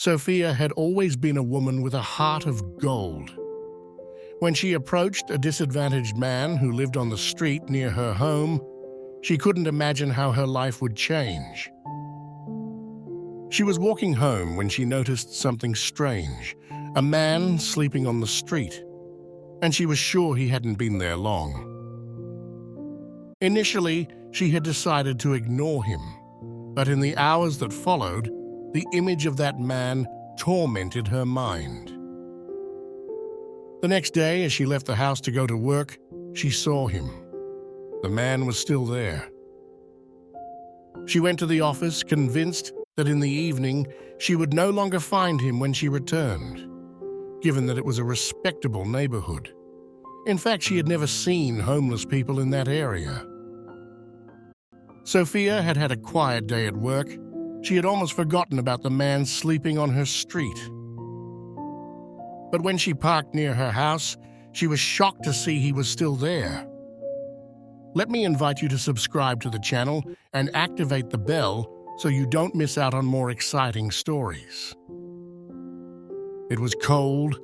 Sophia had always been a woman with a heart of gold. When she approached a disadvantaged man who lived on the street near her home, she couldn't imagine how her life would change. She was walking home when she noticed something strange, a man sleeping on the street, and she was sure he hadn't been there long. Initially, she had decided to ignore him, but in the hours that followed, the image of that man tormented her mind. The next day, as she left the house to go to work, she saw him. The man was still there. She went to the office, convinced that in the evening she would no longer find him when she returned, given that it was a respectable neighborhood. In fact, she had never seen homeless people in that area. Sophia had had a quiet day at work. She had almost forgotten about the man sleeping on her street. But when she parked near her house, she was shocked to see he was still there. Let me invite you to subscribe to the channel and activate the bell so you don't miss out on more exciting stories. It was cold,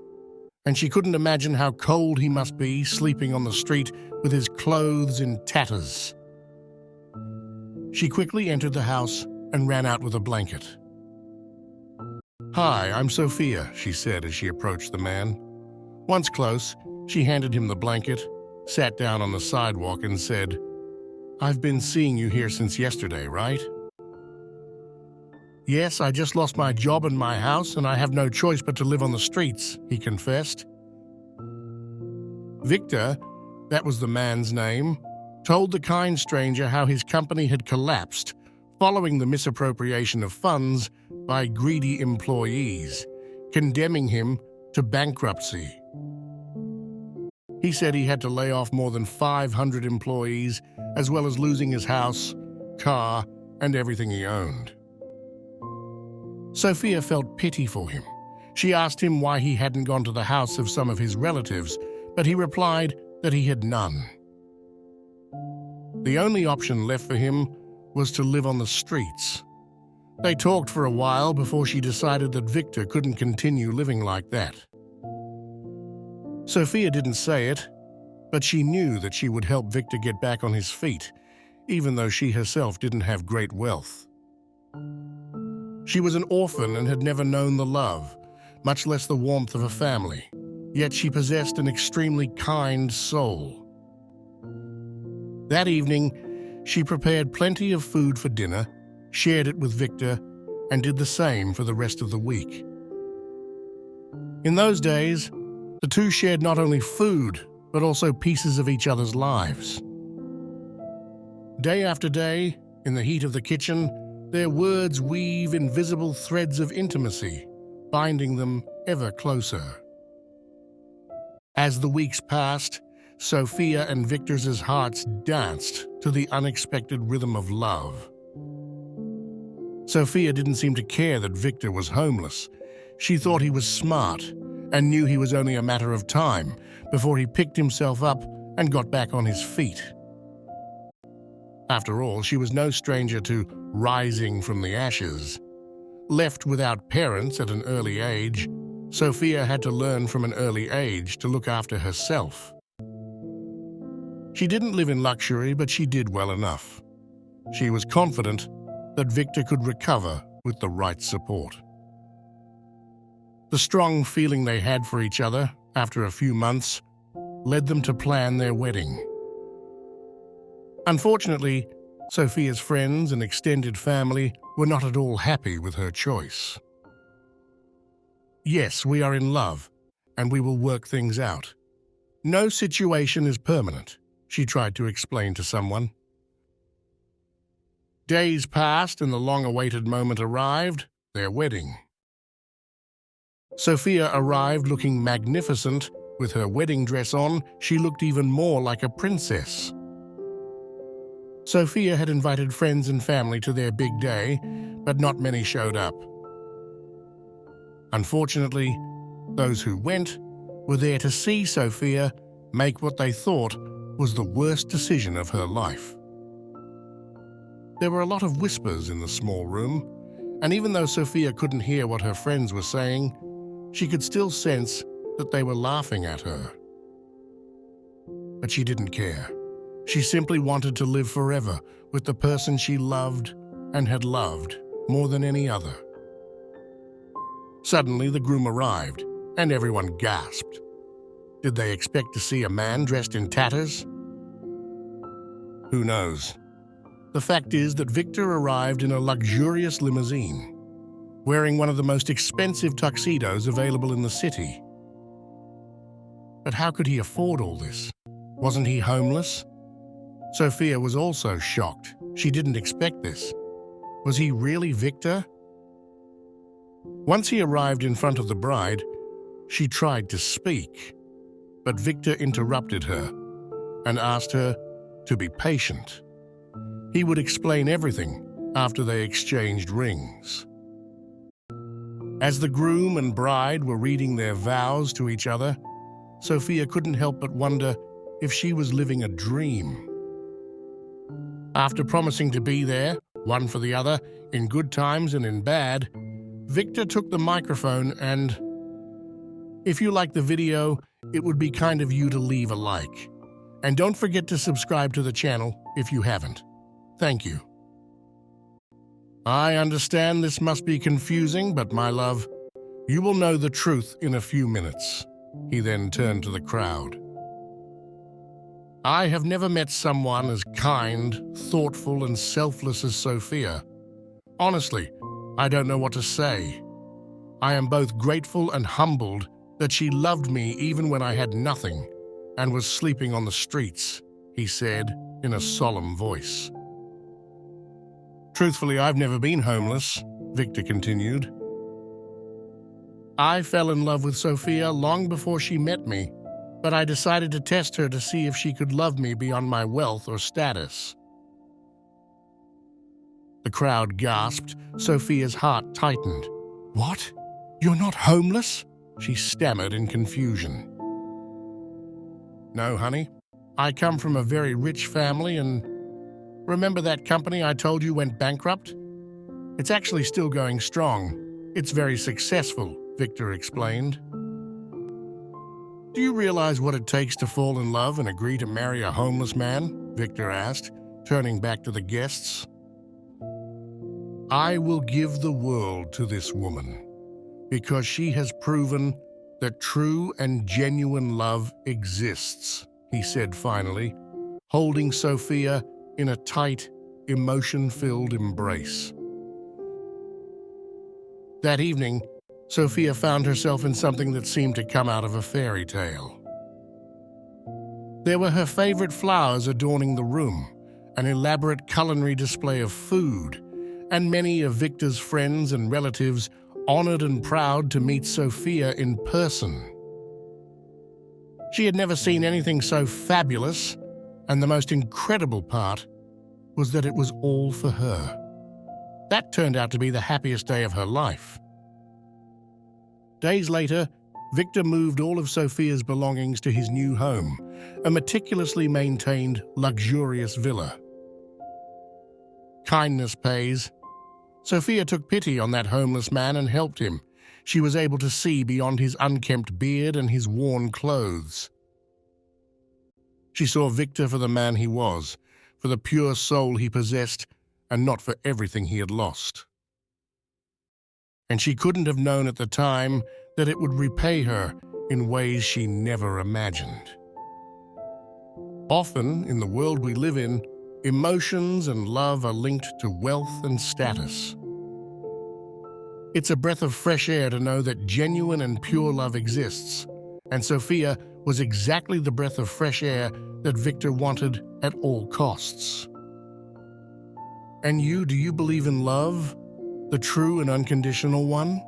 and she couldn't imagine how cold he must be sleeping on the street with his clothes in tatters. She quickly entered the house and ran out with a blanket. "Hi, I'm Sophia," she said as she approached the man. Once close, she handed him the blanket, sat down on the sidewalk and said, "I've been seeing you here since yesterday, right?" "Yes, I just lost my job and my house, and I have no choice but to live on the streets," he confessed. Victor, that was the man's name, told the kind stranger how his company had collapsed following the misappropriation of funds by greedy employees, condemning him to bankruptcy. He said he had to lay off more than 500 employees, as well as losing his house, car, and everything he owned. Sophia felt pity for him. She asked him why he hadn't gone to the house of some of his relatives, but he replied that he had none. The only option left for him was to live on the streets. They talked for a while before she decided that Victor couldn't continue living like that. Sophia didn't say it, but she knew that she would help Victor get back on his feet, even though she herself didn't have great wealth. She was an orphan and had never known the love, much less the warmth of a family, yet she possessed an extremely kind soul. That evening, she prepared plenty of food for dinner, shared it with Victor, and did the same for the rest of the week. In those days, the two shared not only food, but also pieces of each other's lives. Day after day, in the heat of the kitchen, their words weave invisible threads of intimacy, binding them ever closer. As the weeks passed, Sophia and Victor's hearts danced to the unexpected rhythm of love. Sophia didn't seem to care that Victor was homeless. She thought he was smart and knew he was only a matter of time before he picked himself up and got back on his feet. After all, she was no stranger to rising from the ashes. Left without parents at an early age, Sophia had to learn from an early age to look after herself. She didn't live in luxury, but she did well enough. She was confident that Victor could recover with the right support. The strong feeling they had for each other after a few months led them to plan their wedding. Unfortunately, Sophia's friends and extended family were not at all happy with her choice. "Yes, we are in love, and we will work things out. No situation is permanent," she tried to explain to someone. Days passed and the long-awaited moment arrived, their wedding. Sophia arrived looking magnificent. With her wedding dress on, she looked even more like a princess. Sophia had invited friends and family to their big day, but not many showed up. Unfortunately, those who went were there to see Sophia make what they thought was the worst decision of her life. There were a lot of whispers in the small room, And even though Sophia couldn't hear what her friends were saying, she could still sense that they were laughing at her. But she didn't care. She simply wanted to live forever with the person she loved and had loved more than any other. Suddenly, the groom arrived, and everyone gasped. Did they expect to see a man dressed in tatters? Who knows? The fact is that Victor arrived in a luxurious limousine, wearing one of the most expensive tuxedos available in the city. But how could he afford all this? Wasn't he homeless? Sophia was also shocked. She didn't expect this. Was he really Victor? Once he arrived in front of the bride, she tried to speak, but Victor interrupted her and asked her to be patient. He would explain everything after they exchanged rings. As the groom and bride were reading their vows to each other, Sophia couldn't help but wonder if she was living a dream. After promising to be there, one for the other, in good times and in bad, Victor took the microphone and, if you like the video, it would be kind of you to leave a like. And don't forget to subscribe to the channel if you haven't. Thank you. I understand this must be confusing, but my love, you will know the truth in a few minutes. He then turned to the crowd. I have never met someone as kind, thoughtful, and selfless as Sophia. Honestly, I don't know what to say. I am both grateful and humbled that she loved me even when I had nothing and was sleeping on the streets, he said in a solemn voice. Truthfully, I've never been homeless, Victor continued. I fell in love with Sophia long before she met me, but I decided to test her to see if she could love me beyond my wealth or status. The crowd gasped. Sophia's heart tightened. What? You're not homeless? She stammered in confusion. No, honey. I come from a very rich family, and remember that company I told you went bankrupt? It's actually still going strong. It's very successful, Victor explained. Do you realize what it takes to fall in love and agree to marry a homeless man? Victor asked, turning back to the guests. I will give the world to this woman because she has proven that true and genuine love exists, he said finally, holding Sophia in a tight, emotion-filled embrace. That evening, Sophia found herself in something that seemed to come out of a fairy tale. There were her favorite flowers adorning the room, an elaborate culinary display of food, and many of Victor's friends and relatives honored and proud to meet Sophia in person. She had never seen anything so fabulous, and the most incredible part was that it was all for her. That turned out to be the happiest day of her life. Days later, Victor moved all of Sophia's belongings to his new home, a meticulously maintained, luxurious villa. Kindness pays. Sophia took pity on that homeless man and helped him. She was able to see beyond his unkempt beard and his worn clothes. She saw Victor for the man he was, for the pure soul he possessed, and not for everything he had lost. And she couldn't have known at the time that it would repay her in ways she never imagined. Often, in the world we live in, emotions and love are linked to wealth and status. It's a breath of fresh air to know that genuine and pure love exists, and Sophia was exactly the breath of fresh air that Victor wanted at all costs. And you, do you believe in love? The true and unconditional one?